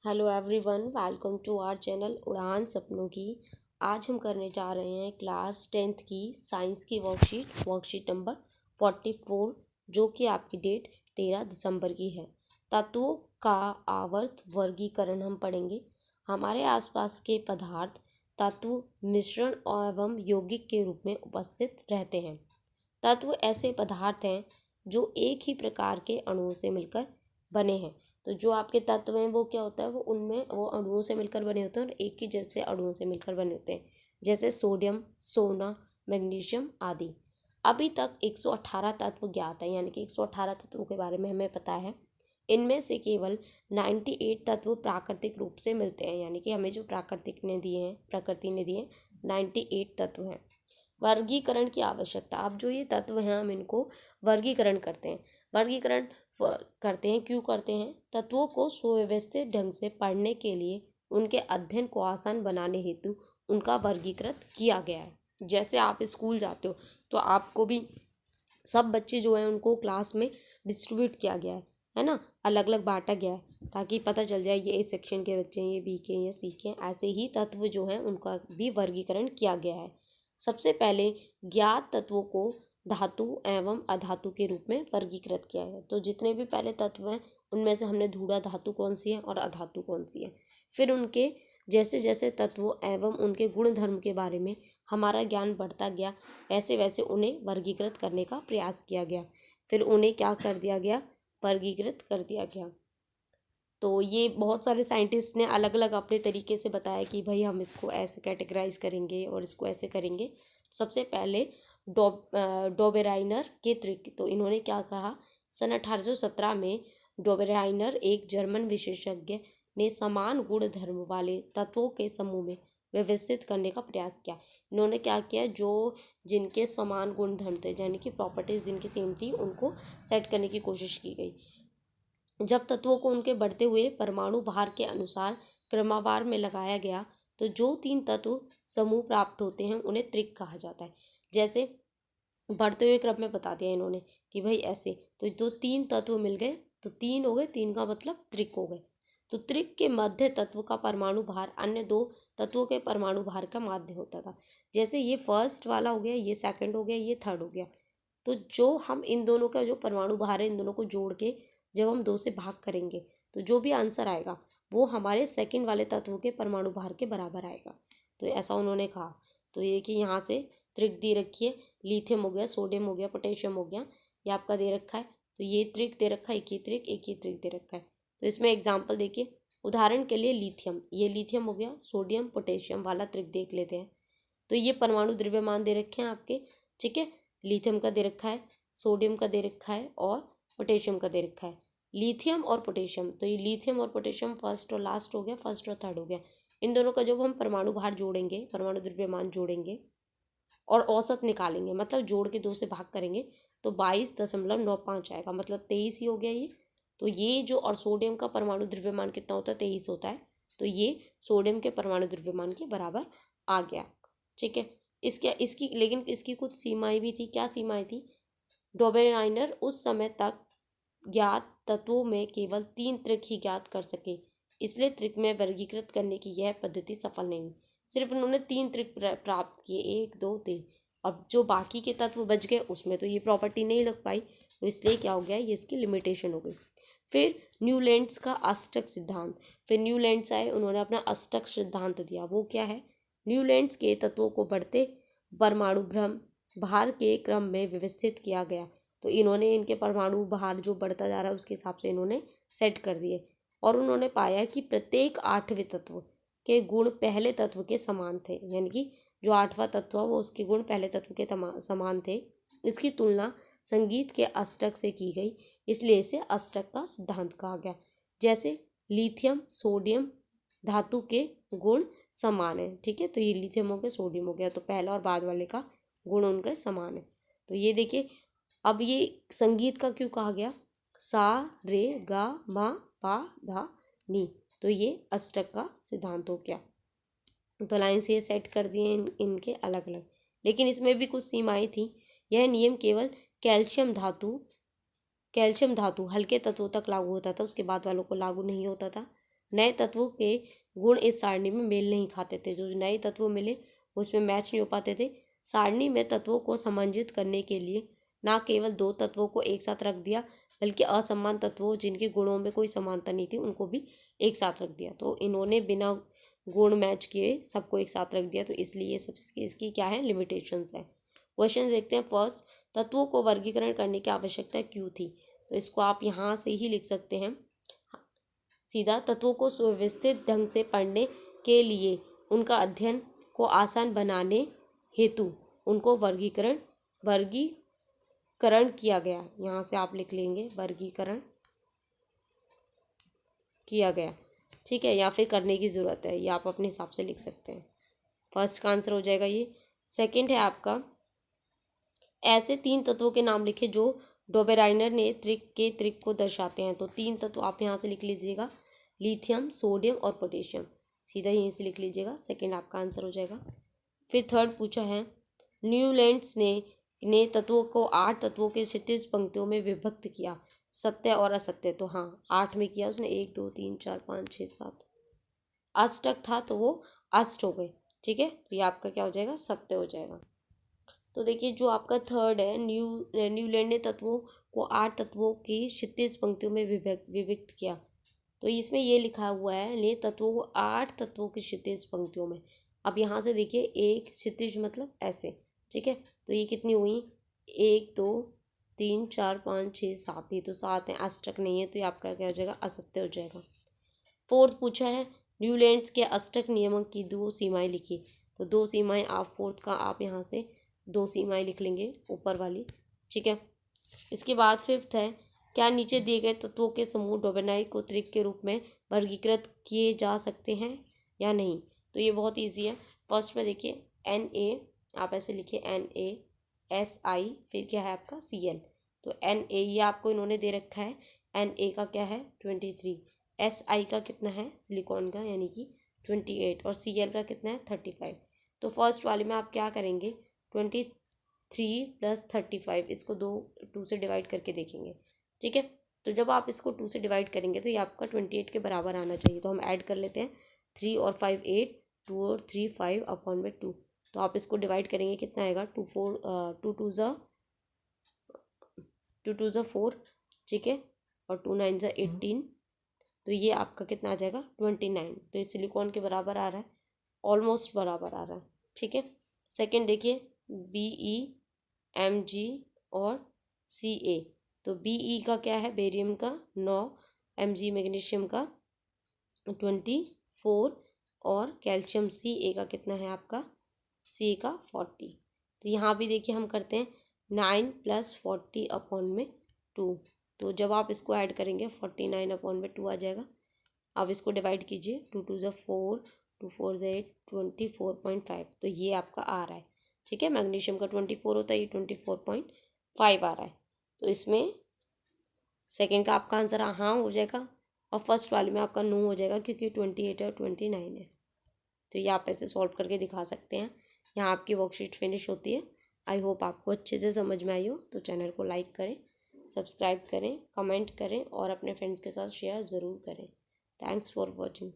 Hello everyone, welcome to our channel उड़ान सपनों की। आज हम करने जा रहे हैं क्लास 10th की साइंस की वर्कशीट नंबर 44, जो कि आपकी डेट 13 दिसंबर की है। तत्वों का आवर्त वर्गीकरण हम पढ़ेंगे। हमारे आसपास के पदार्थ तत्व मिश्रण एवं यौगिक के रूप में उपस्थित रहते हैं। तत्व ऐसे पदार्थ हैं जो एक ही प्रकार के अणुओं से मिलकर बने हैं। तो जो आपके तत्व हैं वो क्या होता है, वो अणुओं से मिलकर बने होते हैं और एक ही जैसे अणुओं से मिलकर बने होते हैं, जैसे सोडियम, सोना, मैग्नीशियम आदि। अभी तक 118 तत्व ज्ञात है, यानी कि 118 तत्वों के बारे में हमें पता है। इनमें से केवल 98 तत्व प्राकृतिक रूप से मिलते हैं, यानी कि हमें जो प्रकृति ने दिए 98 तत्व हैं। वर्गीकरण की आवश्यकता। अब जो ये तत्व हैं हम इनको वर्गीकरण करते हैं। वर्गीकरण क्यों करते हैं? तत्वों को सुव्यवस्थित ढंग से पढ़ने के लिए उनके अध्ययन को आसान बनाने हेतु उनका वर्गीकृत किया गया है। जैसे आप स्कूल जाते हो तो आपको भी सब बच्चे जो हैं उनको क्लास में डिस्ट्रीब्यूट किया गया है ना, अलग अलग बांटा गया है, ताकि पता चल जाए ये ए सेक्शन के बच्चे हैं, ये बी के, या सी के। ऐसे ही तत्व जो हैं उनका भी वर्गीकरण किया गया है। सबसे पहले ज्ञात तत्वों को धातु एवं अधातु के रूप में वर्गीकृत किया है। तो जितने भी पहले तत्व हैं उनमें से हमने ढूंढा धातु कौन सी है और अधातु कौन सी है। फिर उनके जैसे जैसे तत्वों एवं उनके गुण धर्म के बारे में हमारा ज्ञान बढ़ता गया, वैसे वैसे उन्हें वर्गीकृत करने का प्रयास किया गया। फिर उन्हें क्या कर दिया गया? वर्गीकृत कर दिया गया। तो ये बहुत सारे साइंटिस्ट ने अलग अलग अपने तरीके से बताया कि भाई हम इसको ऐसे कैटेगराइज करेंगे और इसको ऐसे करेंगे। सबसे पहले डोबेराइनर के ट्रिक। तो इन्होंने क्या कहा? सन 1817 में डोबेराइनर, एक जर्मन विशेषज्ञ, ने समान गुण धर्म वाले तत्वों के समूह में व्यवस्थित करने का प्रयास किया। इन्होंने क्या किया? जो जिनके समान गुण धर्म थे, यानी कि प्रॉपर्टीज जिनकी सेम थी, उनको सेट करने की कोशिश की गई। जब तत्वों को उनके बढ़ते हुए परमाणु भार के अनुसार क्रमवार में लगाया गया, तो जो 3 तत्व समूह प्राप्त होते हैं उन्हें त्रिक कहा जाता है। जैसे बढ़ते हुए क्रम में बता दिया इन्होंने कि भाई ऐसे, तो जो 3 तत्व मिल गए तो 3 हो गए, 3 का मतलब त्रिक हो गए। तो त्रिक के मध्य तत्व का परमाणु भार अन्य 2 तत्वों के परमाणु भार का माध्य होता था। जैसे ये फर्स्ट वाला हो गया, ये सेकंड हो गया, ये थर्ड हो गया। तो जो हम इन दोनों का जो परमाणु भार है, इन दोनों को जोड़ के जब हम 2 से भाग करेंगे तो जो भी आंसर आएगा वो हमारे सेकंड वाले तत्व के परमाणु भार के बराबर आएगा। तो ऐसा उन्होंने कहा। तो ये कि यहाँ से त्रिक दे रखी है, लिथियम हो गया, सोडियम हो गया, पोटेशियम हो गया, ये आपका दे रखा है। तो ये त्रिक दे रखा है, एक ही त्रिक दे रखा है। तो इसमें एग्जाम्पल देखिए, उदाहरण के लिए लिथियम, ये लिथियम हो गया, सोडियम पोटेशियम वाला त्रिक देख लेते हैं। तो ये परमाणु द्रव्यमान दे रखे हैं आपके, ठीक है। लिथियम का दे रखा है, सोडियम का दे रखा है और पोटेशियम का दे रखा है। लिथियम और पोटेशियम, तो ये लिथियम और पोटेशियम फर्स्ट और लास्ट हो गया, फर्स्ट और थर्ड हो गया। इन दोनों का जब हम परमाणु भार जोड़ेंगे, परमाणु द्रव्यमान जोड़ेंगे और औसत निकालेंगे, मतलब जोड़ के 2 से भाग करेंगे, तो 22.95 आएगा, मतलब 23 ही हो गया ये। तो ये जो, और सोडियम का परमाणु द्रव्यमान कितना होता है? 23 होता है। तो ये सोडियम के परमाणु द्रव्यमान के बराबर आ गया, ठीक है। लेकिन इसकी कुछ सीमाएं भी थी। क्या सीमाएं थी? डोबेराइनर उस समय तक ज्ञात तत्वों में केवल 3 त्रिक ही ज्ञात कर सके, इसलिए त्रिक में वर्गीकृत करने की यह पद्धति सफल नहीं हुई। सिर्फ उन्होंने 3 त्रिक प्राप्त किए, 1 2 3। अब जो बाकी के तत्व बच गए उसमें तो ये प्रॉपर्टी नहीं लग पाई, तो इसलिए क्या हो गया? ये इसकी लिमिटेशन हो गई। फिर न्यूलैंड्स का अष्टक सिद्धांत। फिर न्यूलैंड्स आए, उन्होंने अपना अष्टक सिद्धांत दिया। वो क्या है? न्यूलैंड्स के तत्वों को बढ़ते परमाणु भ्रम भार के क्रम में व्यवस्थित किया गया। तो इन्होंने इनके परमाणु भार जो बढ़ता जा रहा है उसके हिसाब से इन्होंने सेट कर दिए, और उन्होंने पाया कि प्रत्येक 8वें तत्व के गुण पहले तत्व के समान थे, यानी कि जो 8वां तत्व है वो उसके गुण पहले तत्व के समान थे। इसकी तुलना संगीत के अष्टक से की गई, इसलिए इसे अष्टक का सिद्धांत कहा गया। जैसे लिथियम, सोडियम धातु के गुण समान है, ठीक है। तो ये लिथियम हो गया, सोडियम हो गया, तो पहला और बाद वाले का गुण उनका समान है। तो ये देखिए, अब ये संगीत का क्यों कहा गया? सा रे गा मा पा धा नी, तो ये अष्टक का सिद्धांत हो गया। तो लाइन से ये सेट कर दिए इनके अलग अलग, लेकिन इसमें भी कुछ सीमाएं थी। यह नियम केवल कैल्शियम धातु हल्के तत्वों तक लागू होता था, उसके बाद वालों को लागू नहीं होता था। नए तत्वों के गुण इस सारणी में मेल नहीं खाते थे। जो नए तत्व मिले उसमें मैच नहीं हो पाते थे। सारणी में तत्वों को समंजित करने के लिए न केवल दो तत्वों को एक साथ रख दिया, बल्कि असमान तत्वों जिनके गुणों में कोई समानता नहीं थी उनको भी एक साथ रख दिया। तो इन्होंने बिना गुण मैच किए सबको एक साथ रख दिया, तो इसलिए सब इसकी क्या है, लिमिटेशंस है। क्वेश्चन देखते हैं। फर्स्ट, तत्वों को वर्गीकरण करने की आवश्यकता क्यों थी? तो इसको आप यहाँ से ही लिख सकते हैं सीधा। तत्वों को सुव्यवस्थित ढंग से पढ़ने के लिए उनका अध्ययन को आसान बनाने हेतु उनको वर्गीकरण किया गया। यहाँ से आप लिख लेंगे वर्गीकरण किया गया, ठीक है, या फिर करने की ज़रूरत है, ये आप अपने हिसाब से लिख सकते हैं। फर्स्ट का आंसर हो जाएगा ये। सेकंड है आपका, ऐसे 3 तत्वों के नाम लिखे जो डोबेराइनर ने त्रिक को दर्शाते हैं। तो 3 तत्व आप यहाँ से लिख लीजिएगा, लिथियम, सोडियम और पोटेशियम, सीधा यहीं से लिख लीजिएगा। सेकंड आपका आंसर हो जाएगा। फिर थर्ड पूछा है, न्यूलैंड्स ने तत्वों को 8 तत्वों के क्षितिज पंक्तियों में विभक्त किया, सत्य और असत्य। तो हाँ, 8 में किया उसने, 1 2 3 4 5 6 7। अष्टक था तो वो अष्ट हो गए, ठीक है। तो ये आपका क्या हो जाएगा, सत्य हो जाएगा। तो देखिए जो आपका थर्ड है, न्यूलैंड ने तत्वों को 8 तत्वों की क्षितिज पंक्तियों में विभक्त किया। तो इसमें ये लिखा हुआ है, ने तत्वों को 8 तत्वों की क्षितिज पंक्तियों में। अब यहाँ से देखिए, एक क्षितिज मतलब ऐसे, ठीक है। तो ये कितनी हुई, 1 2 3 4 5 6 7, ये तो 7 है, अष्टक नहीं है, तो ये आपका क्या हो जाएगा, असत्य हो जाएगा। फोर्थ पूछा है, न्यूलैंड्स के अष्टक नियमन की 2 सीमाएं लिखी। तो 2 सीमाएं आप फोर्थ का आप यहाँ से 2 सीमाएं लिख लेंगे ऊपर वाली, ठीक है। इसके बाद फिफ्थ है, क्या नीचे दिए गए तत्वों के समूह डोबेनाइट को त्रिक के रूप में वर्गीकृत किए जा सकते हैं या नहीं? तो ये बहुत इजी है। फर्स्ट में देखिए, Na, आप ऐसे लिखिए NaSi, फिर क्या है आपका Cl। तो Na ये आपको इन्होंने दे रखा है, Na का क्या है 23, Si का कितना है सिलिकॉन का यानी कि 28, और Cl का कितना है 35। तो फर्स्ट वाले में आप क्या करेंगे, 23 + 35, इसको 2 से डिवाइड करके देखेंगे, ठीक है। तो जब आप इसको 2 से डिवाइड करेंगे तो ये आपका 28 के बराबर आना चाहिए। तो हम ऐड कर लेते हैं, 3 और 5 8, 2 और 3 5 अपॉन में 2। तो आप इसको डिवाइड करेंगे, कितना आएगा, 2 2 ज़ा 4, ठीक है, और 2 9 ज़ा 18। तो ये आपका कितना आ जाएगा 29। तो ये सिलिकॉन के बराबर आ रहा है, ऑलमोस्ट बराबर आ रहा है, ठीक है। सेकेंड देखिए, Be, Mg और Ca। तो Be का क्या है, बेरियम का 9, Mg मैग्नीशियम का 24, और कैल्शियम Ca का कितना है आपका, Ca का 40। तो यहाँ भी देखिए हम करते हैं 9 + 40 अपॉन में 2। तो जब आप इसको ऐड करेंगे 49 अपॉन में 2 आ जाएगा। अब इसको डिवाइड कीजिए, 2 2 ज़ा 4, 2 4 ज़ा 8, 24.5। तो ये आपका आ रहा है, ठीक है। मैग्नीशियम का 24 होता है, ये 24.5 आ रहा है। तो इसमें सेकेंड का आपका आंसर हाँ हो जाएगा, और फर्स्ट वाले में आपका नो हो जाएगा क्योंकि 28 और 29 है। तो ये आप ऐसे सॉल्व करके दिखा सकते हैं। यहाँ आपकी वर्कशीट फिनिश होती है। आई होप आपको अच्छे से समझ में आई हो। तो चैनल को लाइक करें, सब्सक्राइब करें, कमेंट करें और अपने फ्रेंड्स के साथ शेयर ज़रूर करें। Thanks for watching.